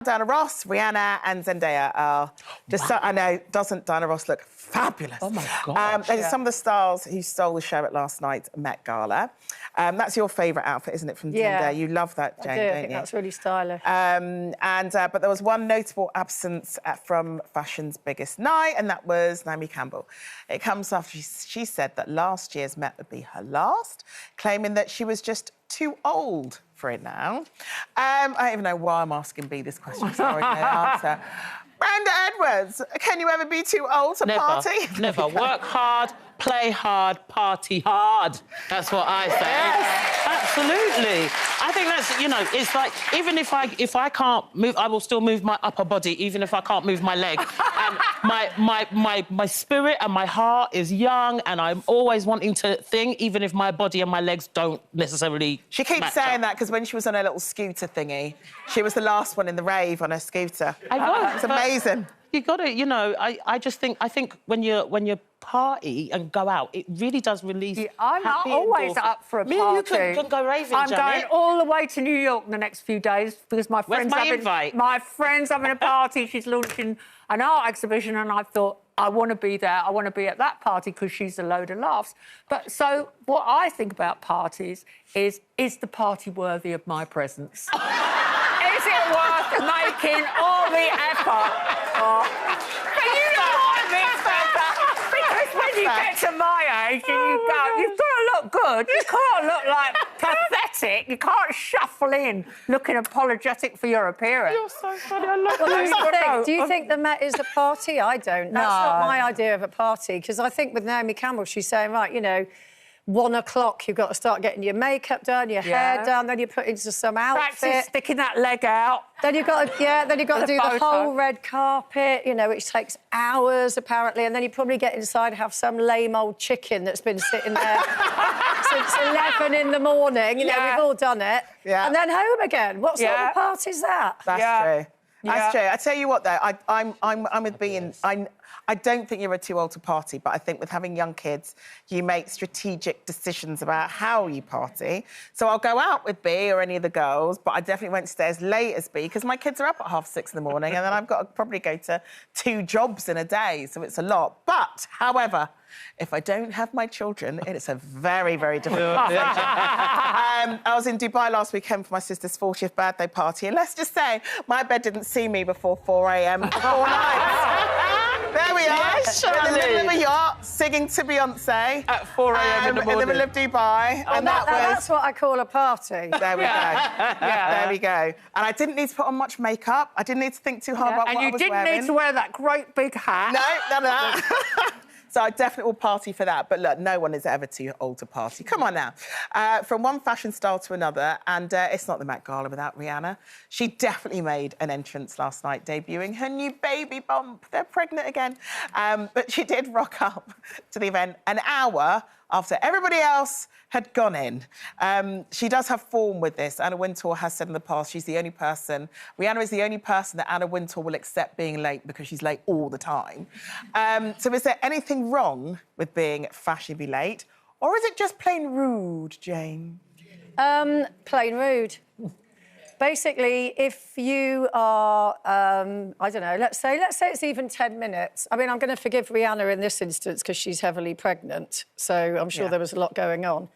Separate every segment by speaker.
Speaker 1: Diana Ross, Rihanna and Zendaya are just...
Speaker 2: Wow.
Speaker 1: I know, doesn't Diana Ross look fabulous?
Speaker 2: Oh, my God.
Speaker 1: Those are some of the stars who stole the show at last night's Met Gala. That's your favourite outfit, isn't it, from Zendaya? You love that, Jane, don't you?
Speaker 3: I think that's really stylish.
Speaker 1: But there was one notable absence from fashion's biggest night, and that was Naomi Campbell. It comes after she said that last year's Met would be her last, claiming that she was just too old for it now. I don't even know why I'm asking B this question, so I already know the answer. Brenda Edwards, can you ever be too old to party?
Speaker 2: Never. Work hard, play hard, party hard. That's what I say.
Speaker 1: Yes.
Speaker 2: Absolutely. I think that's, you know, it's like, even if I can't move, I will still move my upper body, even if I can't move my leg. And my spirit and my heart is young, and I'm always wanting to think, even if my body and my legs don't necessarily
Speaker 1: She keeps saying that because when she was on her little scooter thingy, she was the last one in the rave on her scooter.
Speaker 2: I was.
Speaker 1: It's amazing.
Speaker 2: You got to, you know, I think when you party and go out, it really does release.
Speaker 3: Yeah, I'm always up for a party.
Speaker 2: Me and you can go raving,
Speaker 3: I'm
Speaker 2: Janet.
Speaker 3: going all the way to New York in the next few days because my friend's having a party. She's launching an art exhibition, and I thought, I want to be there. I want to be at that party because she's a load of laughs. But so what I think about parties is the party worthy of my presence? Is it worth making all the effort? But you know what I mean, Spencer? Because when you get to my age and you go, you've got to look good. You can't look like pathetic. You can't shuffle in looking apologetic for your appearance.
Speaker 2: You're so funny. I love you.
Speaker 4: Do you think the Met is a party? I don't. That's not my idea of a party, because I think with Naomi Campbell, she's saying, right, you know, 1 o'clock, you've got to start getting your makeup done, your hair done, then you put into some outfit.
Speaker 3: Practice sticking that leg out.
Speaker 4: Then you've got to, do the whole red carpet, you know, which takes hours, apparently, and then you probably get inside, have some lame old chicken that's been sitting there since 11 in the morning. You know, we've all done it. Yeah. And then home again. What sort of party's that?
Speaker 1: That's true. That's true. I tell you what, though, I'm with being. I don't think you're too old to party, but I think with having young kids, you make strategic decisions about how you party. So I'll go out with B or any of the girls, but I definitely won't stay as late as B because my kids are up at 6:30 in the morning, and then I've got to probably go to 2 jobs in a day, so it's a lot. But, however, if I don't have my children, it's a very, very different conversation. I was in Dubai last weekend for my sister's 40th birthday party, and let's just say my bed didn't see me before 4 a.m. for 4 nights. There we are, in the middle of a yacht, singing to Beyoncé.
Speaker 2: At 4 a.m. in the morning.
Speaker 1: In the middle of Dubai.
Speaker 4: Oh, that's what I call a party.
Speaker 1: There we go. There we go. And I didn't need to put on much makeup. I didn't need to think too hard about what I was wearing.
Speaker 3: And you didn't need to wear that great big hat.
Speaker 1: No, none of that. So I definitely will party for that. But look, no one is ever too old to party. Come on now. From one fashion style to another, and it's not the Met Gala without Rihanna. She definitely made an entrance last night, debuting her new baby bump. They're pregnant again. But she did rock up to the event an hour after everybody else had gone in. She does have form with this. Anna Wintour has said in the past she's the only person, Rihanna is the only person that Anna Wintour will accept being late because she's late all the time. So is there anything wrong with being fashionably late, or is it just plain rude, Jane?
Speaker 4: Plain rude. Basically, if you are, I don't know, let's say it's even 10 minutes. I mean, I'm going to forgive Rihanna in this instance because she's heavily pregnant, so I'm sure there was a lot going on.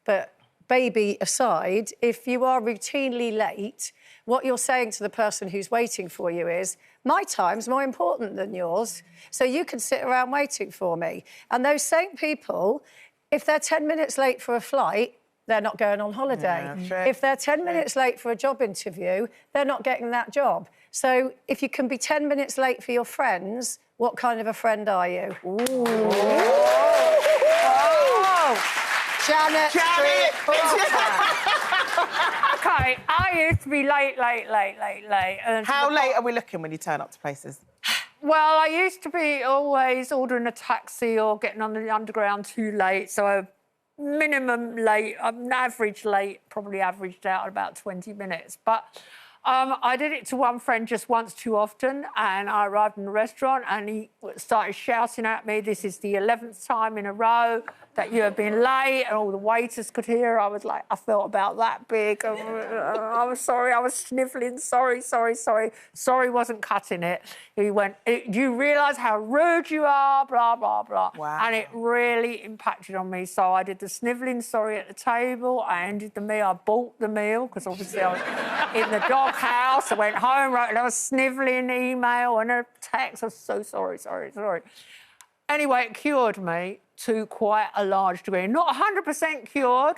Speaker 4: But baby aside, if you are routinely late, what you're saying to the person who's waiting for you is, my time's more important than yours, so you can sit around waiting for me. And those same people, if they're 10 minutes late for a flight, they're not going on holiday.
Speaker 1: Yeah,
Speaker 4: if they're 10 minutes late for a job interview, they're not getting that job. So if you can be 10 minutes late for your friends, what kind of a friend are you? Ooh. Janet.
Speaker 3: OK, I used to be late. And
Speaker 1: how late are we looking when you turn up to places?
Speaker 3: Well, I used to be always ordering a taxi or getting on the underground too late, so minimum late, average late, probably averaged out about 20 minutes. But I did it to one friend just once too often, and I arrived in the restaurant and he started shouting at me, "This is the 11th time in a row that you have been late," and all the waiters could hear. I was like, I felt about that big. I was sorry, I was sniffling, sorry. Sorry wasn't cutting it. He went, "Do you realise how rude you are?" Blah, blah, blah.
Speaker 1: Wow.
Speaker 3: And it really impacted on me. So I did the snivelling sorry at the table. I ended the meal. I bought the meal, because obviously I was in the dog house. I went home, wrote another snivelling email and a text. I was so sorry. Anyway, it cured me to quite a large degree. Not 100% cured,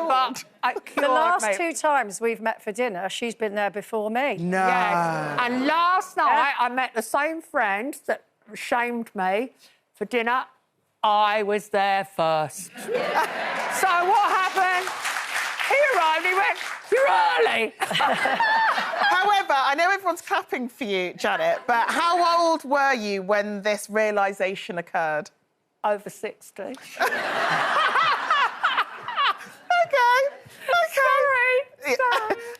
Speaker 3: but it cured
Speaker 4: The last
Speaker 3: me.
Speaker 4: 2 times we've met for dinner, she's been there before me.
Speaker 1: No.
Speaker 3: Yes. And last night, I met the same friend that shamed me for dinner. I was there first. So what happened? He arrived, he went, "You're early."
Speaker 1: However, I know everyone's clapping for you, Janet, but how old were you when this realisation occurred?
Speaker 3: Over 60.
Speaker 1: Okay.
Speaker 3: Sorry.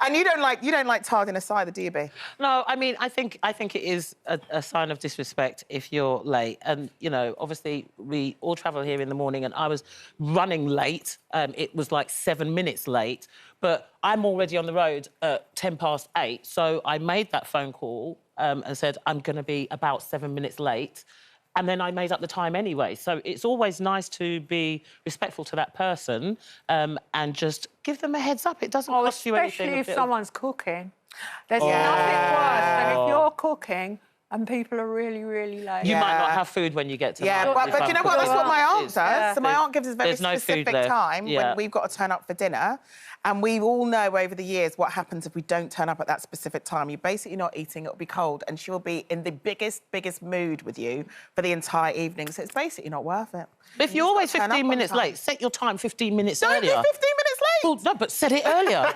Speaker 1: And you don't like tardiness either, do you, B?
Speaker 2: No, I mean, I think it is a sign of disrespect if you're late. And, you know, obviously, we all travel here in the morning and I was running late. It was like 7 minutes late. But I'm already on the road at 8:10. So I made that phone call and said, I'm going to be about 7 minutes late. And then I made up the time anyway. So it's always nice to be respectful to that person and just give them a heads up. It doesn't cost you anything.
Speaker 3: Especially if someone's cooking. There's nothing worse than if you're cooking and people are really, really late.
Speaker 2: You might not have food when you get to
Speaker 1: but you know what? That's what my aunt does. So my aunt gives us a very
Speaker 2: no
Speaker 1: specific
Speaker 2: food
Speaker 1: time when we've got to turn up for dinner. And we all know over the years what happens if we don't turn up at that specific time. You're basically not eating, it'll be cold, and she'll be in the biggest mood with you for the entire evening. So it's basically not worth it.
Speaker 2: But if you're always 15 minutes late, set your time 15 minutes earlier.
Speaker 1: Don't be 15 minutes late!
Speaker 2: Well, no, but set it earlier.